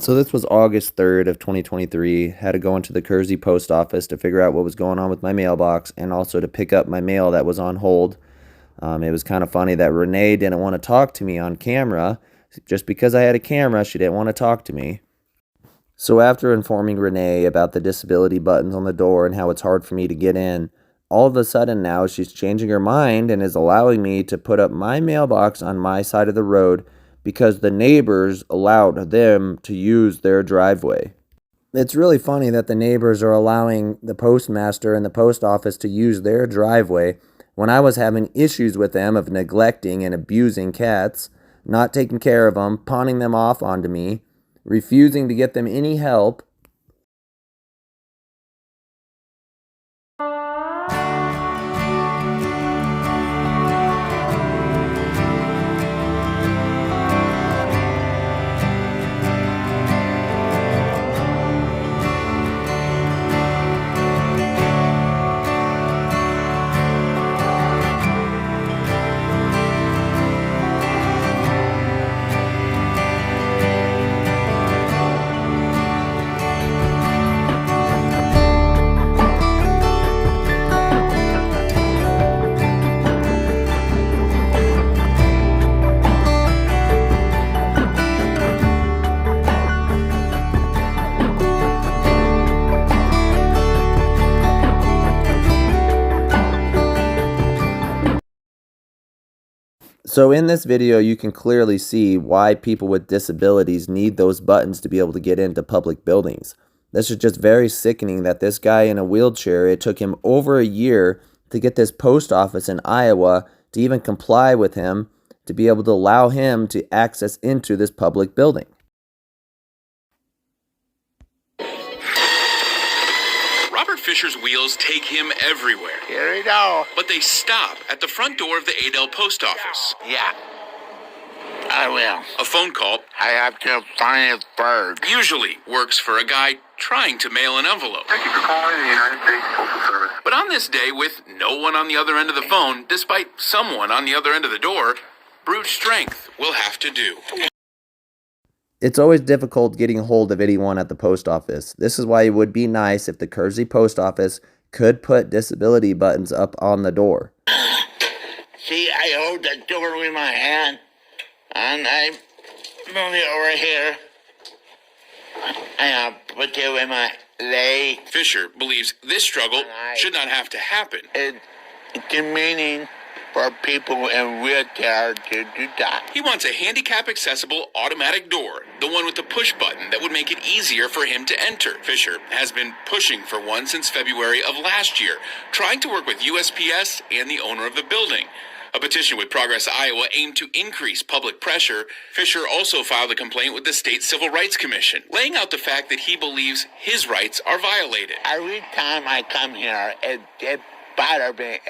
So this was August 3rd of 2023. Had to go into the Kersey Post Office to figure out what was going on with my mailbox and also to pick up my mail that was on hold. It was kind of funny that Renee didn't want to talk to me on camera. Just because I had a camera, she didn't want to talk to me. So after informing Renee about the disability buttons on the door and how it's hard for me to get in, all of a sudden now she's changing her mind and is allowing me to put up my mailbox on my side of the road because the neighbors allowed them to use their driveway. It's really funny that the neighbors are allowing the postmaster and the post office to use their driveway when I was having issues with them of neglecting and abusing cats, not taking care of them, pawning them off onto me, refusing to get them any help. So in this video, you can clearly see why people with disabilities need those buttons to be able to get into public buildings. This is just very sickening that this guy in a wheelchair, it took him over a year to get this post office in Iowa to even comply with him to be able to allow him to access into this public building. Fisher's wheels take him everywhere. Here we go. But they stop at the front door of the Adel Post Office. Yeah, I will. A phone call I have to find his bird. usually works for a guy trying to mail an envelope. Thank you for calling the United States Postal Service. But on this day, with no one on the other end of the phone, despite someone on the other end of the door, brute strength will have to do. It's always difficult getting a hold of anyone at the post office. This is why it would be nice if the Kersey Post Office could put disability buttons up on the door. See, I hold the door with my hand, and I move it over here. And I put it with my leg. Fisher believes this struggle should not have to happen. It's demeaning for people in wheelchair to do that. He wants a handicap-accessible automatic door, the one with the push button that would make it easier for him to enter. Fisher has been pushing for one since February of last year, trying to work with USPS and the owner of the building. A petition with Progress Iowa aimed to increase public pressure. Fisher also filed a complaint with the State Civil Rights Commission, laying out the fact that he believes his rights are violated. Every time I come here, it bothers me.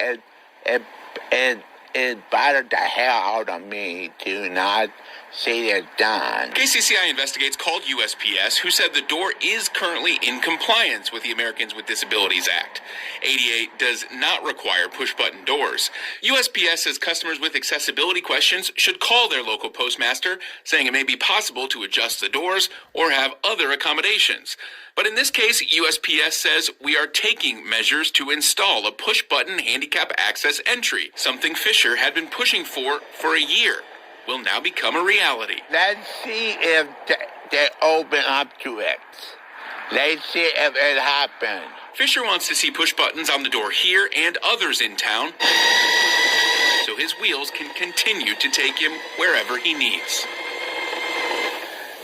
It bothered the hell out of me to not see it done. KCCI Investigates called USPS, who said the door is currently in compliance with the Americans with Disabilities Act. ADA does not require push-button doors. USPS says customers with accessibility questions should call their local postmaster, saying it may be possible to adjust the doors or have other accommodations. But in this case, USPS says we are taking measures to install a push-button handicap access entry, something Fisher had been pushing for a year. Will now become a reality. Let's see if they open up to it. Let's see if it happens. Fisher wants to see push buttons on the door here and others in town, so his wheels can continue to take him wherever he needs.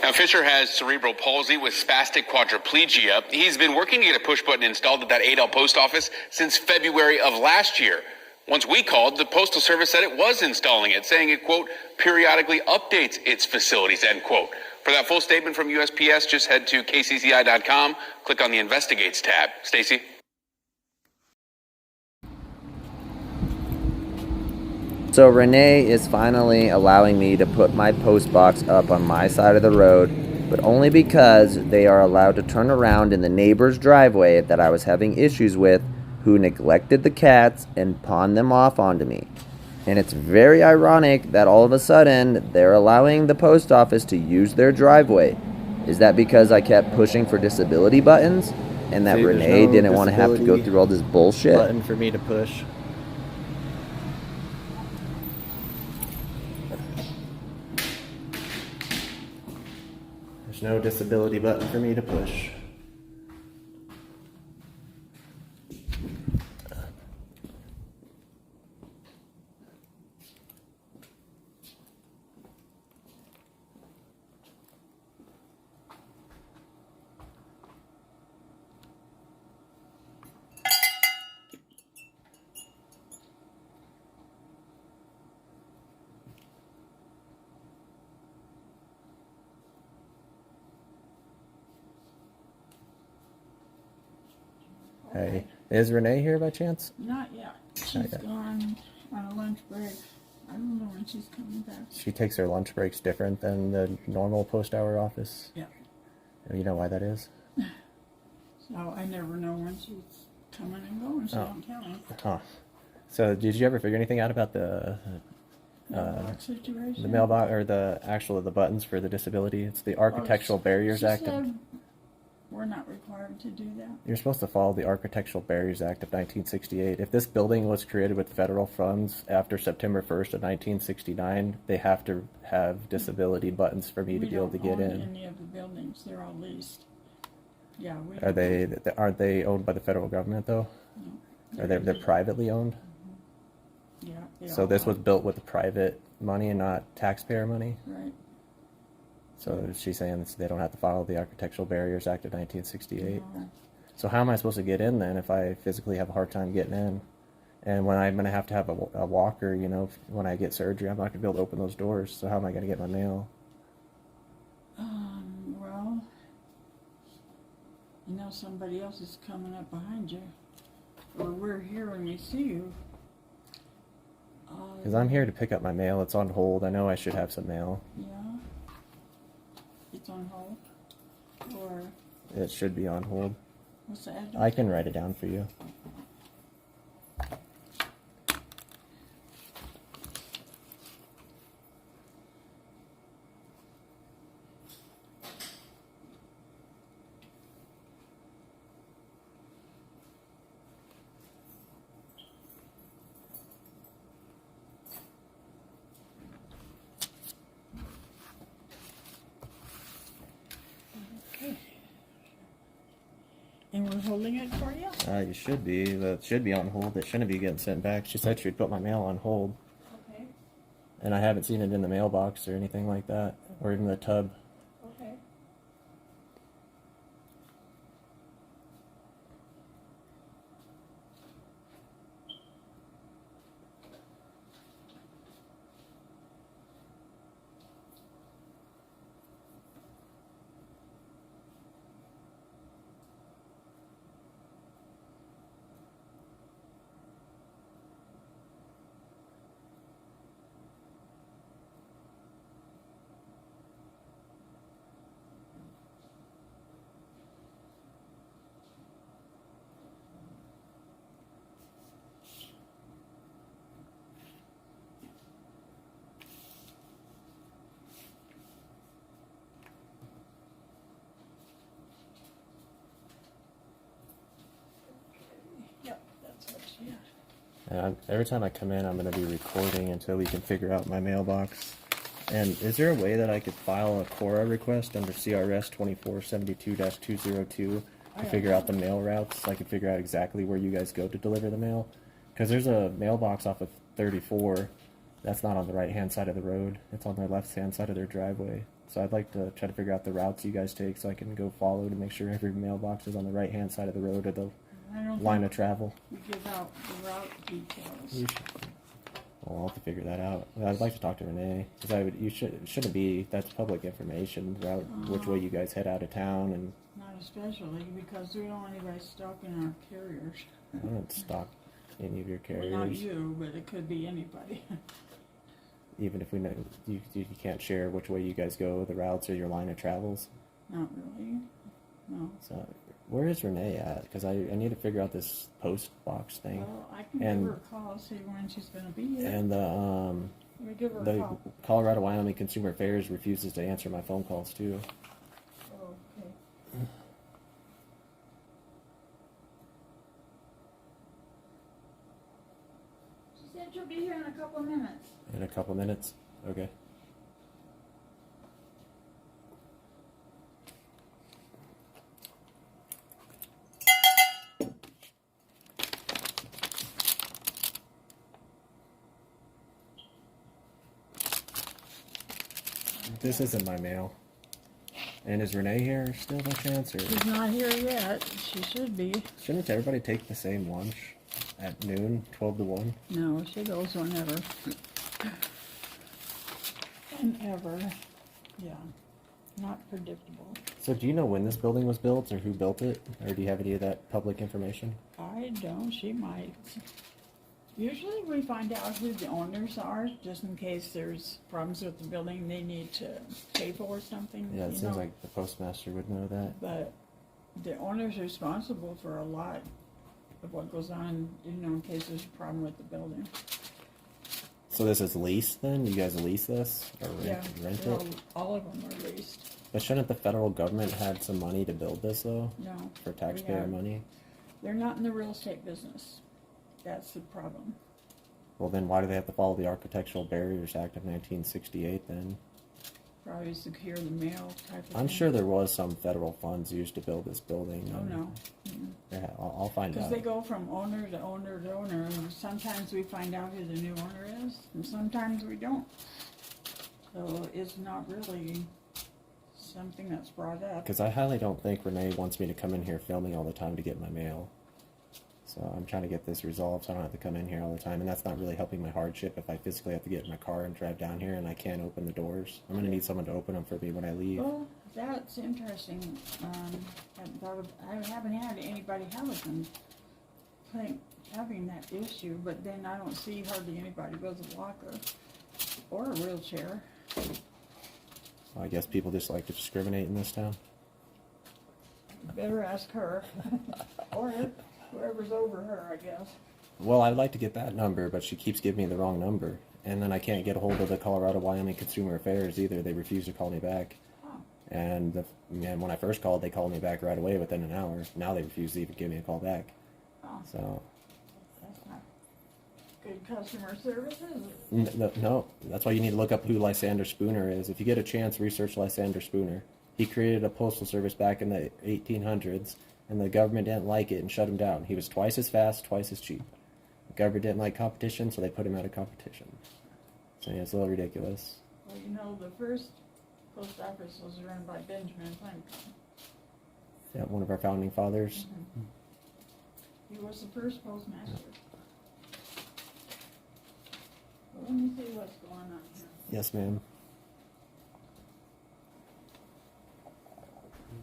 Now, Fisher has cerebral palsy with spastic quadriplegia. He's been working to get a push button installed at that Adel Post Office since February of last year. Once we called, the Postal Service said it was installing it, saying it, quote, periodically updates its facilities, end quote. For that full statement from USPS, just head to kcci.com, click on the Investigates tab. Stacy? So Renee is finally allowing me to put my post box up on my side of the road, but only because they are allowed to turn around in the neighbor's driveway that I was having issues with, who neglected the cats and pawned them off onto me. And it's very ironic that all of a sudden they're allowing the post office to use their driveway. Is that because I kept pushing for disability buttons and that See, there's Renee no didn't want to have to go disability through all this bullshit? button for me to push. There's no disability button for me to push. Hey, is Renee here by chance? Not yet. She's Not yet. gone on a lunch break. I don't know when she's coming back. She takes her lunch breaks different than the normal post-hour office. Yeah. You know why that is? So I never know when she's coming and going. She don't tell me. Huh. So did you ever figure anything out about the Situation. mailbox or the buttons for the disability? It's the Architectural Barriers she Act. Said we're not required to do that. You're supposed to follow the Architectural Barriers Act of 1968. If this building was created with federal funds after September 1st of 1969, they have to have disability buttons for me to be able to get We don't in. own any of the buildings. They're all leased. Yeah, we Are don't. aren't they owned by the federal government though? No. Are they're privately owned? Yeah. they So all this are. was built with private money and not taxpayer money? Right. So she's saying they don't have to follow the Architectural Barriers Act of 1968. No. So how am I supposed to get in then if I physically have a hard time getting in? And when I'm going to have a walker, you know, when I get surgery, I'm not going to be able to open those doors. So how am I going to get my mail? Well, you know somebody else is coming up behind you. Or we're here when we see you. Because I'm here to pick up my mail. It's on hold. I know I should have some mail. Yeah. It's on hold. Or It should be on hold. what's the address? I can write it down for you. And we're holding it for you? You should be. It should be on hold. It shouldn't be getting sent back. She said she'd put my mail on hold. Okay. And I haven't seen it in the mailbox or anything like that. Or even the tub. Okay. Yep, that's what she had. And every time I come in, I'm going to be recording until we can figure out my mailbox. And is there a way that I could file a Cora request under CRS 2472-202 to figure out the mail routes so I could figure out exactly where you guys go to deliver the mail? Because there's a mailbox off of 34 that's not on the right-hand side of the road. It's on the left-hand side of their driveway. So I'd like to try to figure out the routes you guys take so I can go follow to make sure every mailbox is on the right-hand side of the road or the I don't line think of travel. we give out the route details. You should. Well, I'll have to figure that out. I'd like to talk to Renee because it shouldn't be. That's public information about which way you guys head out of town, and Not especially because we don't want anybody stalking our carriers. I don't stalk any of your Well, carriers. not you, but it could be anybody. Even if we know you can't share which way you guys go, the routes or your line of travels. Not really. No. So where is Renee at? Because I need to figure out this post box thing. Well, I can And- give her a call, see when she's going to be here. And Let me give her a the call. Colorado Wyoming Consumer Affairs refuses to answer my phone calls too. said she'll be here in a couple of minutes. In a couple minutes? Okay. This isn't my mail. And is Renee here still by chance? Or She's not here yet. She should be. shouldn't everybody take the same lunch at noon, 12 to 1? No, she goes whenever. Whenever. Yeah. Not predictable. So do you know when this building was built or who built it? Or do you have any of that public information? I don't. She might. Usually we find out who the owners are, just in case there's problems with the building they need to pay for or something. Yeah, it you seems know. like the postmaster would know that. But the owner's responsible for a lot of what goes on, you know, in case there's a problem with the building. So this is leased then? You guys lease this? Or Yeah, rent they're it? all of them are leased. But shouldn't the federal government have some money to build this though? No. For taxpayer money? They're not in the real estate business. That's the problem. Well then why do they have to follow the Architectural Barriers Act of 1968 then? Probably secure the mail type of I'm thing. sure there was some federal funds used to build this building. Oh, no. Yeah, I'll find Because out. they go from owner to owner to owner, and sometimes we find out who the new owner is, and sometimes we don't. So it's not really something that's brought up. Because I highly don't think Renee wants me to come in here filming all the time to get my mail. So I'm trying to get this resolved so I don't have to come in here all the time. And that's not really helping my hardship if I physically have to get in my car and drive down here and I can't open the doors. I'm going to need someone to open them for me when I leave. Well, that's interesting. I haven't had anybody having that issue, but then I don't see hardly anybody with a walker or a wheelchair. I guess people just like to discriminate in this town. Better ask her, or whoever's over her, I guess. Well, I'd like to get that number, but she keeps giving me the wrong number. And then I can't get a hold of the Colorado Wyoming Consumer Affairs either. They refuse to call me back. Oh. And when I first called, they called me back right away within an hour. Now they refuse to even give me a call back. Oh. So, That's not good customer service, is it? no, that's why you need to look up who Lysander Spooner is. If you get a chance, research Lysander Spooner. He created a postal service back in the 1800s, and the government didn't like it and shut him down. He was twice as fast, twice as cheap. The government didn't like competition, so they put him out of competition. So yeah, it's a little ridiculous. Well, you know, the first post office was run by Benjamin Franklin. Yeah, one of our founding fathers. He was the first postmaster. Well, let me see what's going on here. Yes, ma'am.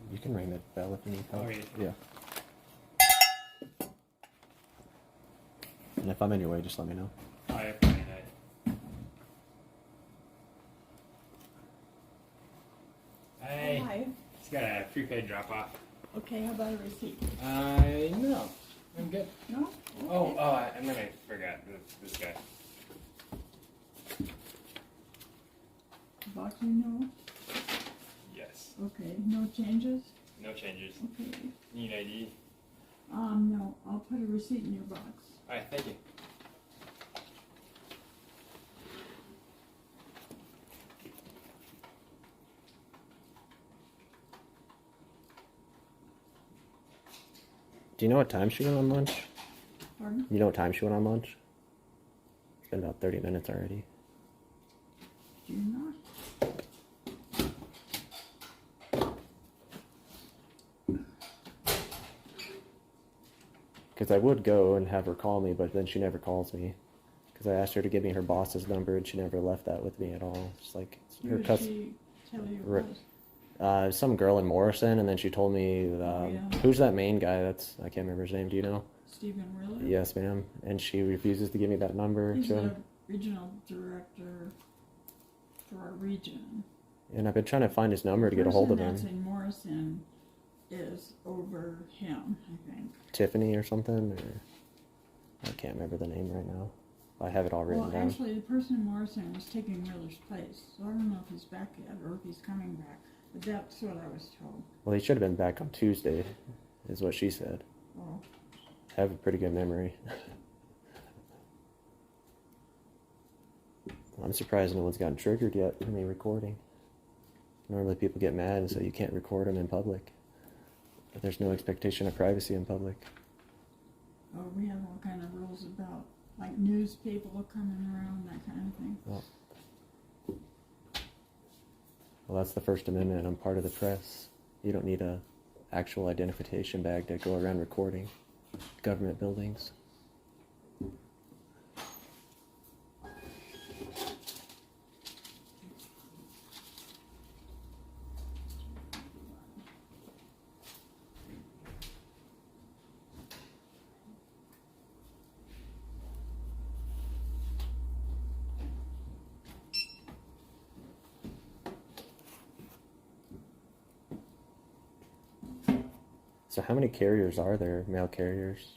You can ring the bell if you need help. Okay. Yeah. And if I'm in your way, just let me know. I appreciate that. Hey, Hi. just got a prepaid drop off. Okay, how about a receipt? No, I'm good. No? Oh, Okay. and then I forgot this guy. Box you know? Yes. Okay, no changes? No changes. Okay. Need ID. No, I'll put a receipt in your box. All right, thank you. Do you know what time she went on lunch? Pardon? You know what time she went on lunch? It's been about 30 minutes already. Do you not? Because I would go and have her call me, but then she never calls me. Because I asked her to give me her boss's number, and she never left that with me at all. It's like Who did she tell you it was? some girl in Morrison, and then she told me, Yeah. who's that main guy? I can't remember his name. Do you know? Stephen Wheeler? Yes, ma'am. And she refuses to give me that number He's to the him. regional director for our region. And I've been trying to find his number to get a hold of The person that's him. in Morrison is over him, I think. Tiffany or something, or I can't remember the name right now. I have it all written Well, down. actually, the person in Morrison was taking Wheeler's place, so I don't know if he's back yet or if he's coming back. But that's what I was told. Well, he should have been back on Tuesday, is what she said. Oh, I have a pretty good memory. I'm surprised no one's gotten triggered yet for me recording. Normally people get mad and say you can't record them in public. But there's no expectation of privacy in public. Oh, we have all kind of rules about, like, news people coming around, that kind of thing. Well, that's the First Amendment. I'm part of the press. You don't need a actual identification bag to go around recording government buildings. So how many carriers are there, mail carriers?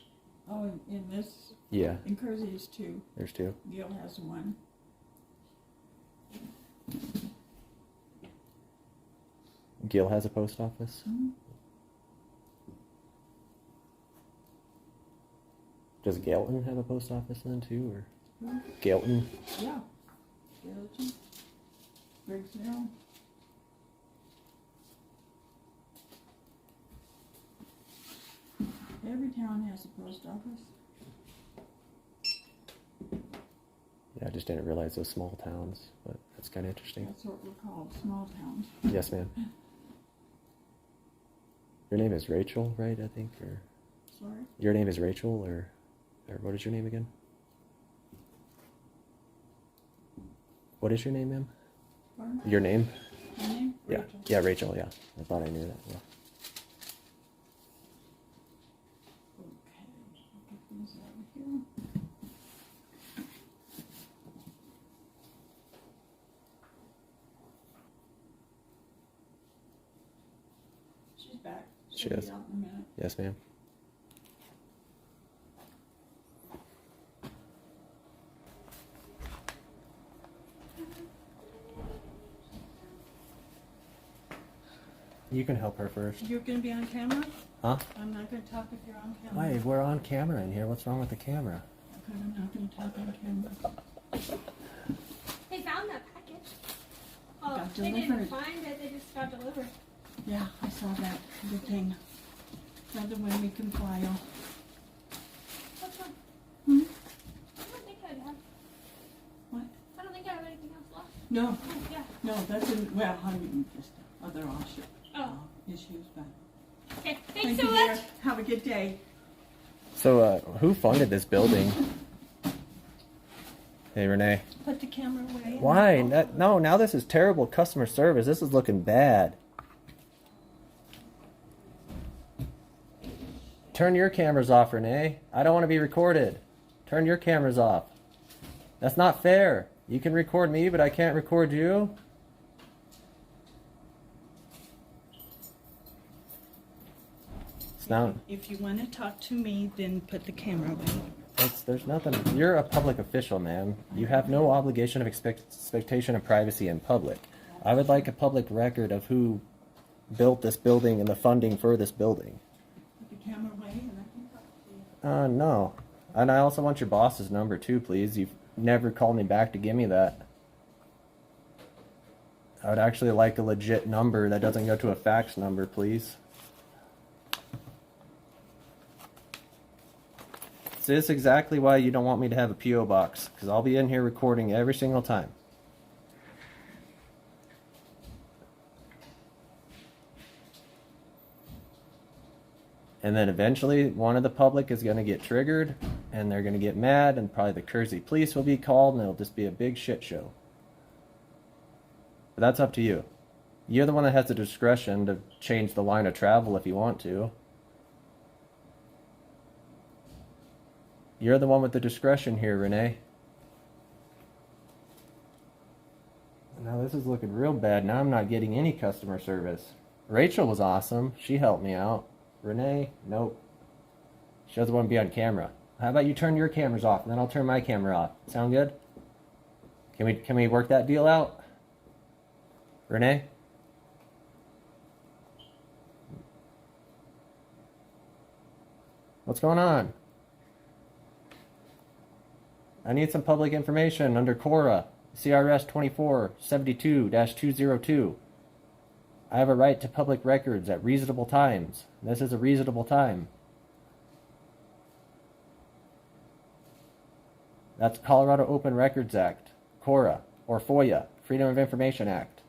Oh, in this, Yeah, in Kersey is 2. there's 2. Gil has 1. Gil has a post office? Mhm. Does Galton have a post office then too, or Hmm? Galton? Yeah. Skeleton. Briggs Hill. Every town has a post office. Yeah, I just didn't realize those small towns, but that's kind of interesting. That's what we're called, small towns. Yes, ma'am. Your name is Rachel, right? I think, or Sorry? your name is Rachel, or what is your name again? What is your name, ma'am? Pardon? Your name? My name? Yeah, Rachel. yeah, Rachel. Yeah, I thought I knew that. Yeah. Okay, I'll get these out of here. She's back. She She'll be is. out in a minute. Yes, ma'am. You can help her first. You're gonna be on camera? Huh? I'm not gonna talk if you're on camera. Why? We're on camera in here. What's wrong with the camera? Okay, I'm not gonna talk on camera. They found that package. Oh, Got they delivered. didn't find it, they just got delivered. Yeah, I saw that. Good thing. Another one we can file. What's one? Hmm? I don't think I have. What? I don't think I have anything else left. No, Oh, yeah. no, that's in, well, I mean, just other offshoot Oh. issues, but. Okay, Thank thanks you, so dear. much. Have a good day. So, who funded this building? Hey, Renee. Put the camera away. Why? No, now this is terrible customer service. This is looking bad. Turn your cameras off, Renee. I don't want to be recorded. Turn your cameras off. That's not fair. You can record me, but I can't record you. It's now, If you want to talk to me, then put the camera away. there's nothing. You're a public official, ma'am. You have no obligation of expectation of privacy in public. I would like a public record of who built this building and the funding for this building. Put the camera away and I can talk to you. No. And I also want your boss's number too, please. You've never called me back to give me that. I would actually like a legit number that doesn't go to a fax number, please. So this is exactly why you don't want me to have a P.O. box, because I'll be in here recording every single time. And then eventually one of the public is going to get triggered and they're going to get mad and probably the Kersey police will be called and it'll just be a big shit show. But that's up to you. You're the one that has the discretion to change the line of travel if you want to. You're the one with the discretion here, Renee. Now this is looking real bad. Now I'm not getting any customer service. Rachel was awesome. She helped me out. Renee, nope. She doesn't want to be on camera. How about you turn your cameras off and then I'll turn my camera off. Sound good? Can we work that deal out? Renee? What's going on? I need some public information under Cora. CRS 2472-202. I have a right to public records at reasonable times. This is a reasonable time. That's Colorado Open Records Act, CORA, or FOIA, Freedom of Information Act.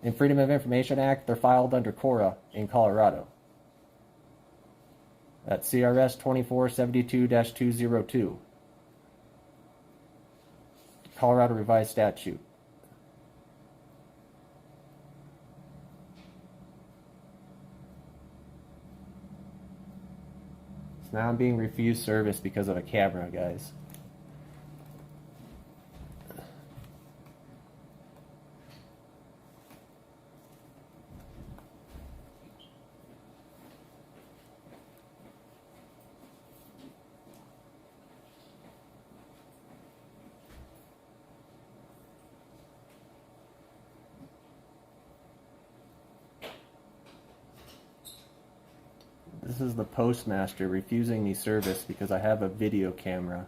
In Freedom of Information Act, they're filed under CORA in Colorado. That's CRS 2472-202. Colorado Revised Statute. So now I'm being refused service because of a camera, guys. This is the postmaster refusing me service because I have a video camera.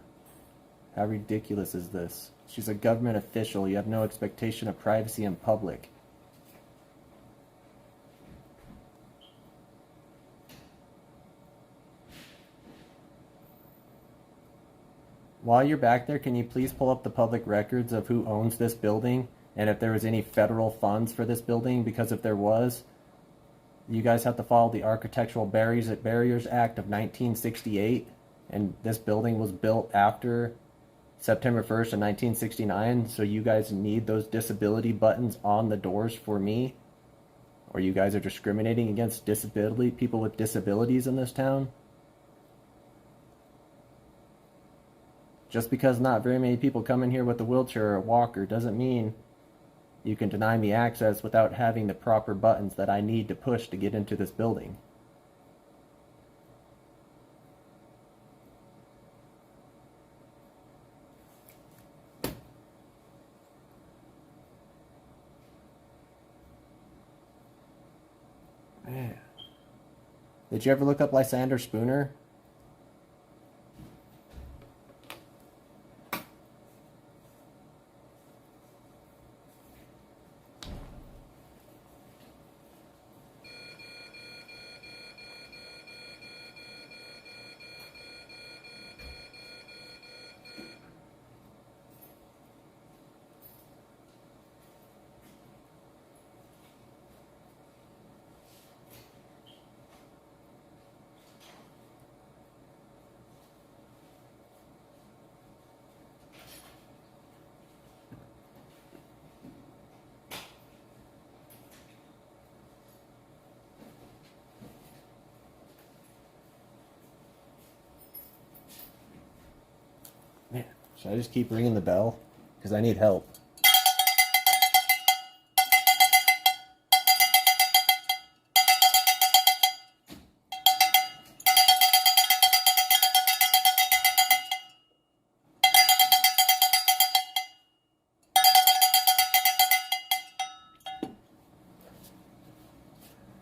How ridiculous is this? She's a government official. You have no expectation of privacy in public. While you're back there, can you please pull up the public records of who owns this building and if there was any federal funds for this building? Because if there was, you guys have to follow the Architectural Barriers Act of 1968, and this building was built after September 1st of 1969, so you guys need those disability buttons on the doors for me, or you guys are discriminating against people with disabilities in this town. Just because not very many people come in here with a wheelchair or a walker doesn't mean you can deny me access without having the proper buttons that I need to push to get into this building. Man. Did you ever look up Lysander Spooner? Man, should I just keep ringing the bell? Because I need help.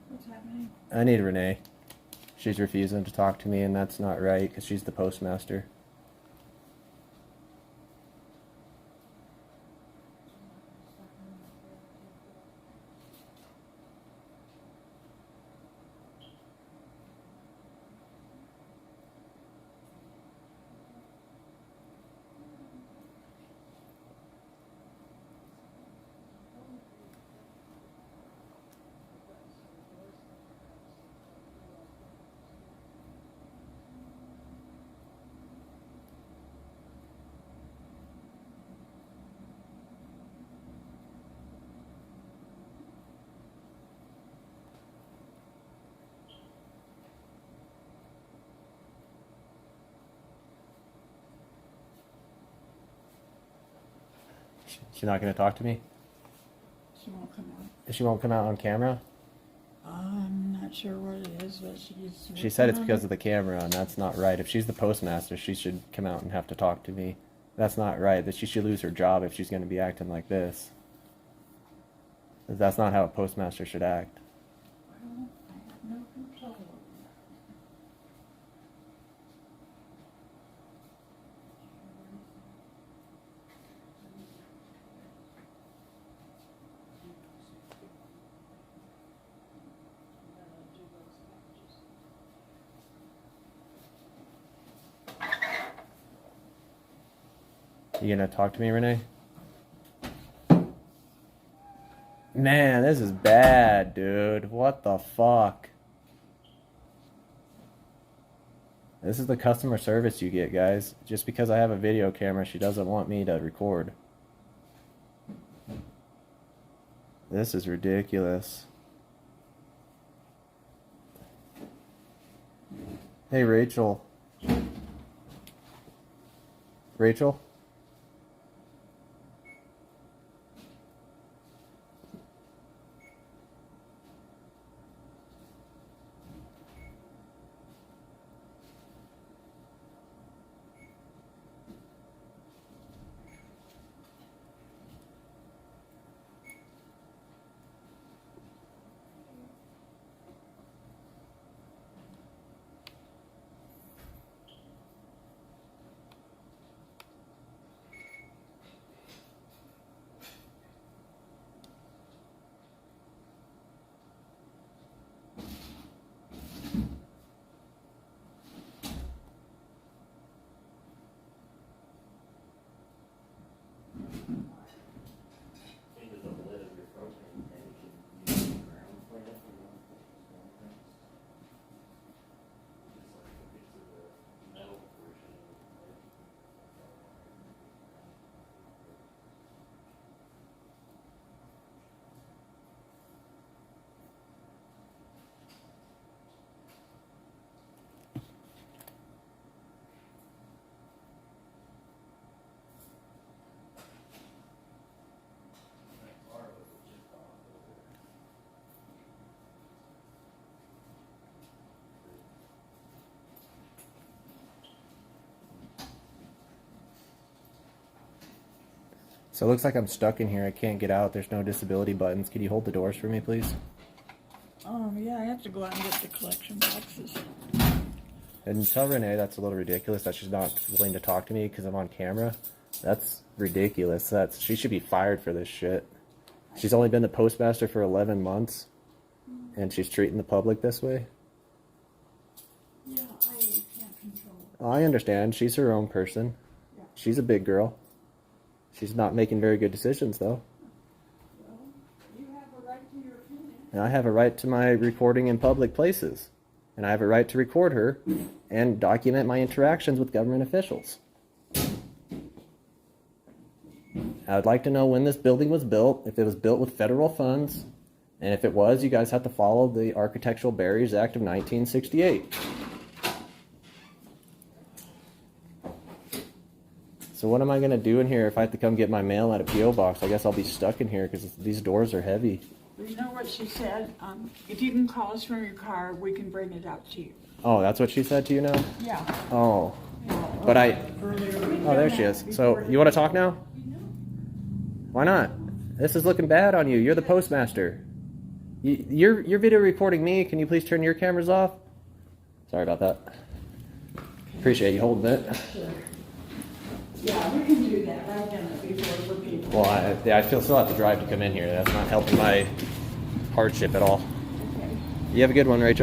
What's happening? I need Renee. She's refusing to talk to me, and that's not right because she's the postmaster. She's not going to talk to me? She won't come out. She won't come out on camera? I'm not sure what it is, but She said it's because of the camera, and that's not right. If she's the postmaster, she should come out and have to talk to me. That's not right. That she should lose her job if she's going to be acting like this. That's not how a postmaster should act. Well, I have no control over that. You gonna talk to me, Renee? Man, this is bad, dude. What the fuck? This is the customer service you get, guys. Just because I have a video camera, she doesn't want me to record. This is ridiculous. Hey, Rachel. Rachel? So it looks like I'm stuck in here. I can't get out. There's no disability buttons. Can you hold the doors for me, please? Yeah, I have to go out and get the collection boxes. And tell Renee that's a little ridiculous that she's not willing to talk to me because I'm on camera. That's ridiculous. She should be fired for this shit. She's only been the postmaster for 11 months, and she's treating the public this way. Yeah, I can't control it. I understand. She's her own person. Yeah. She's a big girl. She's not making very good decisions, though. Well, you have a right to your opinion. And I have a right to my recording in public places. And I have a right to record her and document my interactions with government officials. I would like to know when this building was built, if it was built with federal funds, and if it was, you guys have to follow the Architectural Barriers Act of 1968. So what am I going to do in here if I have to come get my mail at a P.O. box? I guess I'll be stuck in here because these doors are heavy. You know what she said? If you can call us from your car, we can bring it out to you. Oh, that's what she said to you now? Yeah. Oh. Yeah. But Earlier we Oh, there done she that is. So, before you want to talk now? Why not? This is looking bad on you. You're the postmaster. You're video recording me. Can you please turn your cameras off? Sorry about that. Appreciate you holding it. Yeah, we can do that. I've done it before for people. Well, I still have to drive to come in here. That's not helping my hardship at all. Okay. You have a good one, Rachel.